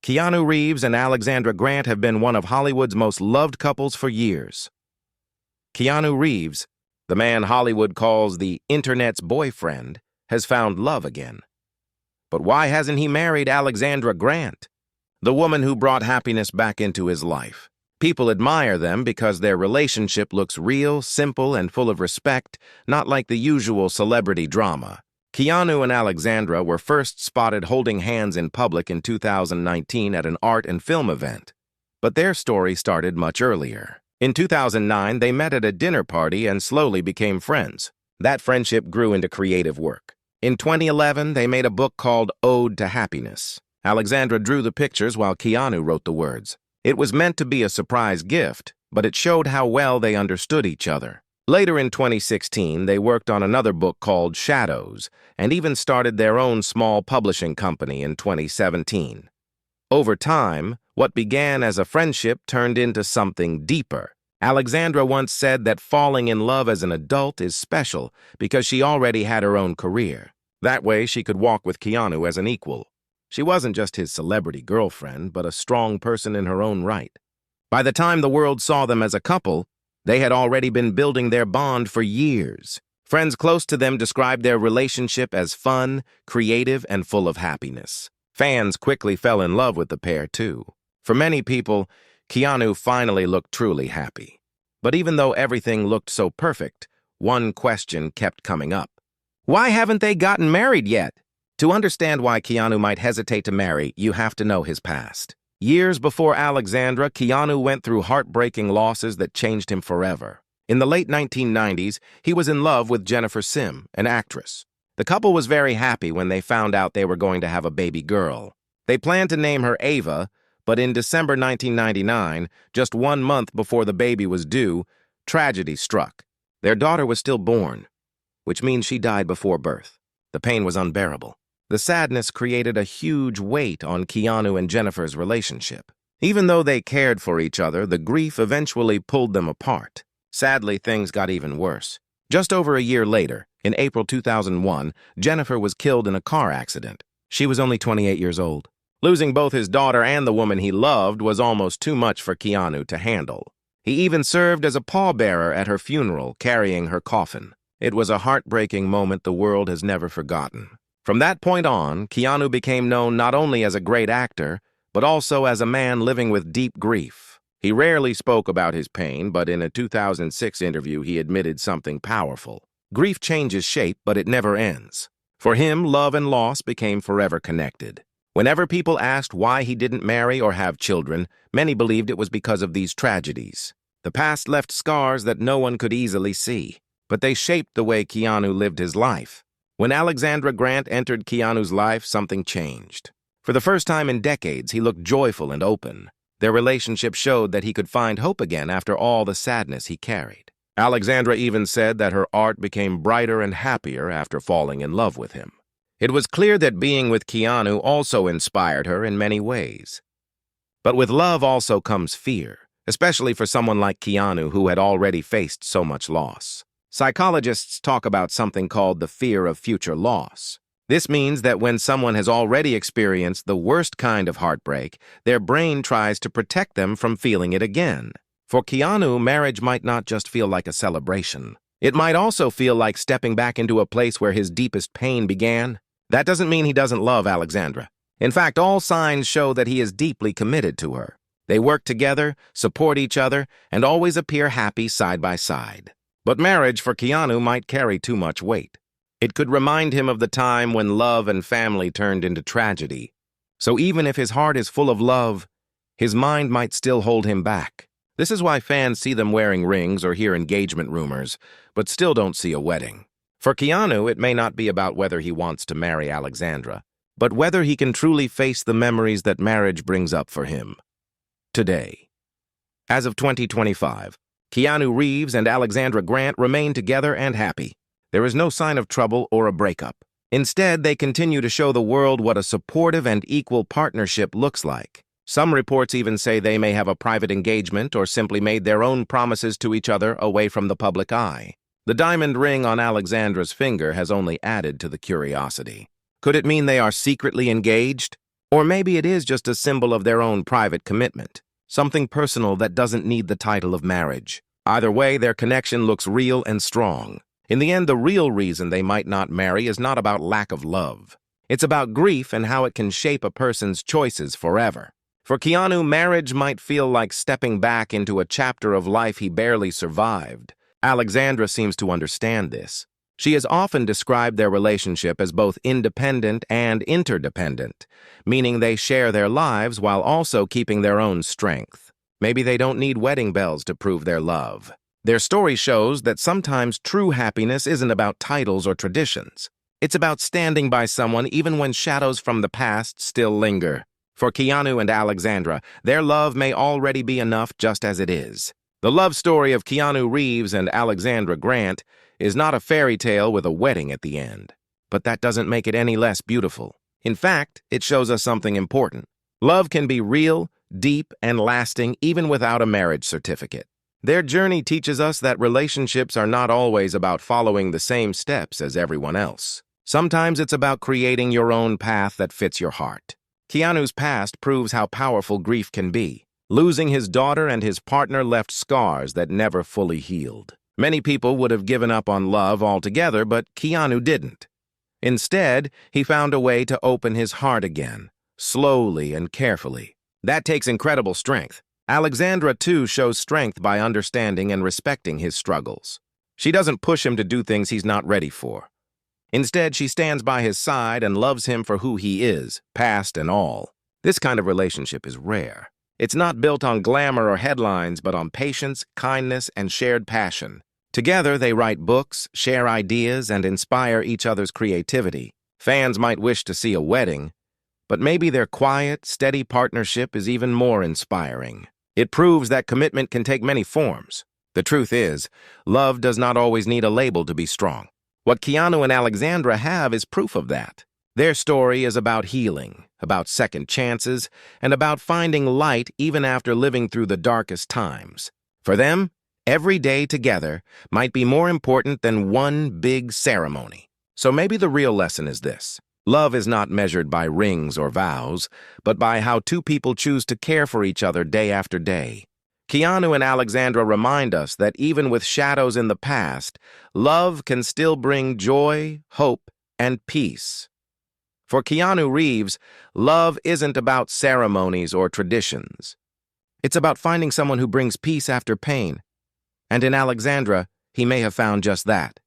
Keanu Reeves and Alexandra Grant have been one of Hollywood's most loved couples for years. Keanu Reeves, the man Hollywood calls the internet's boyfriend, has found love again. But why hasn't he married Alexandra Grant, the woman who brought happiness back into his life? People admire them because their relationship looks real, simple, and full of respect, not like the usual celebrity drama. Keanu and Alexandra were first spotted holding hands in public in 2019 at an art and film event. But their story started much earlier. In 2009, they met at a dinner party and slowly became friends. That friendship grew into creative work. In 2011, they made a book called Ode to Happiness. Alexandra drew the pictures while Keanu wrote the words. It was meant to be a surprise gift, but it showed how well they understood each other. Later in 2016, they worked on another book called Shadows, and even started their own small publishing company in 2017. Over time, what began as a friendship turned into something deeper. Alexandra once said that falling in love as an adult is special because she already had her own career. That way, she could walk with Keanu as an equal. She wasn't just his celebrity girlfriend, but a strong person in her own right. By the time the world saw them as a couple, they had already been building their bond for years. Friends close to them described their relationship as fun, creative, and full of happiness. Fans quickly fell in love with the pair, too. For many people, Keanu finally looked truly happy. But even though everything looked so perfect, one question kept coming up. Why haven't they gotten married yet? To understand why Keanu might hesitate to marry, you have to know his past. Years before Alexandra, Keanu went through heartbreaking losses that changed him forever. In the late 1990s, he was in love with Jennifer Sim, an actress. The couple was very happy when they found out they were going to have a baby girl. They planned to name her Ava, but in December 1999, just 1 month before the baby was due, tragedy struck. Their daughter was stillborn, which means she died before birth. The pain was unbearable. The sadness created a huge weight on Keanu and Jennifer's relationship. Even though they cared for each other, the grief eventually pulled them apart. Sadly, things got even worse. Just over a year later, in April 2001, Jennifer was killed in a car accident. She was only 28 years old. Losing both his daughter and the woman he loved was almost too much for Keanu to handle. He even served as a pallbearer at her funeral, carrying her coffin. It was a heartbreaking moment the world has never forgotten. From that point on, Keanu became known not only as a great actor, but also as a man living with deep grief. He rarely spoke about his pain, but in a 2006 interview he admitted something powerful. Grief changes shape, but it never ends. For him, love and loss became forever connected. Whenever people asked why he didn't marry or have children, many believed it was because of these tragedies. The past left scars that no one could easily see, but they shaped the way Keanu lived his life. When Alexandra Grant entered Keanu's life, something changed. For the first time in decades, he looked joyful and open. Their relationship showed that he could find hope again after all the sadness he carried. Alexandra even said that her art became brighter and happier after falling in love with him. It was clear that being with Keanu also inspired her in many ways. But with love also comes fear, especially for someone like Keanu who had already faced so much loss. Psychologists talk about something called the fear of future loss. This means that when someone has already experienced the worst kind of heartbreak, their brain tries to protect them from feeling it again. For Keanu, marriage might not just feel like a celebration. It might also feel like stepping back into a place where his deepest pain began. That doesn't mean he doesn't love Alexandra. In fact, all signs show that he is deeply committed to her. They work together, support each other, and always appear happy side by side. But marriage for Keanu might carry too much weight. It could remind him of the time when love and family turned into tragedy. So even if his heart is full of love, his mind might still hold him back. This is why fans see them wearing rings or hear engagement rumors, but still don't see a wedding. For Keanu, it may not be about whether he wants to marry Alexandra, but whether he can truly face the memories that marriage brings up for him. Today. As of 2025, Keanu Reeves and Alexandra Grant remain together and happy. There is no sign of trouble or a breakup. Instead, they continue to show the world what a supportive and equal partnership looks like. Some reports even say they may have a private engagement or simply made their own promises to each other away from the public eye. The diamond ring on Alexandra's finger has only added to the curiosity. Could it mean they are secretly engaged? Or maybe it is just a symbol of their own private commitment, something personal that doesn't need the title of marriage. Either way, their connection looks real and strong. In the end, the real reason they might not marry is not about lack of love. It's about grief and how it can shape a person's choices forever. For Keanu, marriage might feel like stepping back into a chapter of life he barely survived. Alexandra seems to understand this. She has often described their relationship as both independent and interdependent, meaning they share their lives while also keeping their own strength. Maybe they don't need wedding bells to prove their love. Their story shows that sometimes true happiness isn't about titles or traditions. It's about standing by someone even when shadows from the past still linger. For Keanu and Alexandra, their love may already be enough just as it is. The love story of Keanu Reeves and Alexandra Grant is not a fairy tale with a wedding at the end. But that doesn't make it any less beautiful. In fact, it shows us something important. Love can be real, deep, and lasting even without a marriage certificate. Their journey teaches us that relationships are not always about following the same steps as everyone else. Sometimes it's about creating your own path that fits your heart. Keanu's past proves how powerful grief can be. Losing his daughter and his partner left scars that never fully healed. Many people would have given up on love altogether, but Keanu didn't. Instead, he found a way to open his heart again, slowly and carefully. That takes incredible strength. Alexandra, too, shows strength by understanding and respecting his struggles. She doesn't push him to do things he's not ready for. Instead, she stands by his side and loves him for who he is, past and all. This kind of relationship is rare. It's not built on glamour or headlines, but on patience, kindness, and shared passion. Together, they write books, share ideas, and inspire each other's creativity. Fans might wish to see a wedding, but maybe their quiet, steady partnership is even more inspiring. It proves that commitment can take many forms. The truth is, love does not always need a label to be strong. What Keanu and Alexandra have is proof of that. Their story is about healing, about second chances, and about finding light even after living through the darkest times. For them, every day together might be more important than one big ceremony. So maybe the real lesson is this. Love is not measured by rings or vows, but by how two people choose to care for each other day after day. Keanu and Alexandra remind us that even with shadows in the past, love can still bring joy, hope, and peace. For Keanu Reeves, love isn't about ceremonies or traditions. It's about finding someone who brings peace after pain. And in Alexandra, he may have found just that.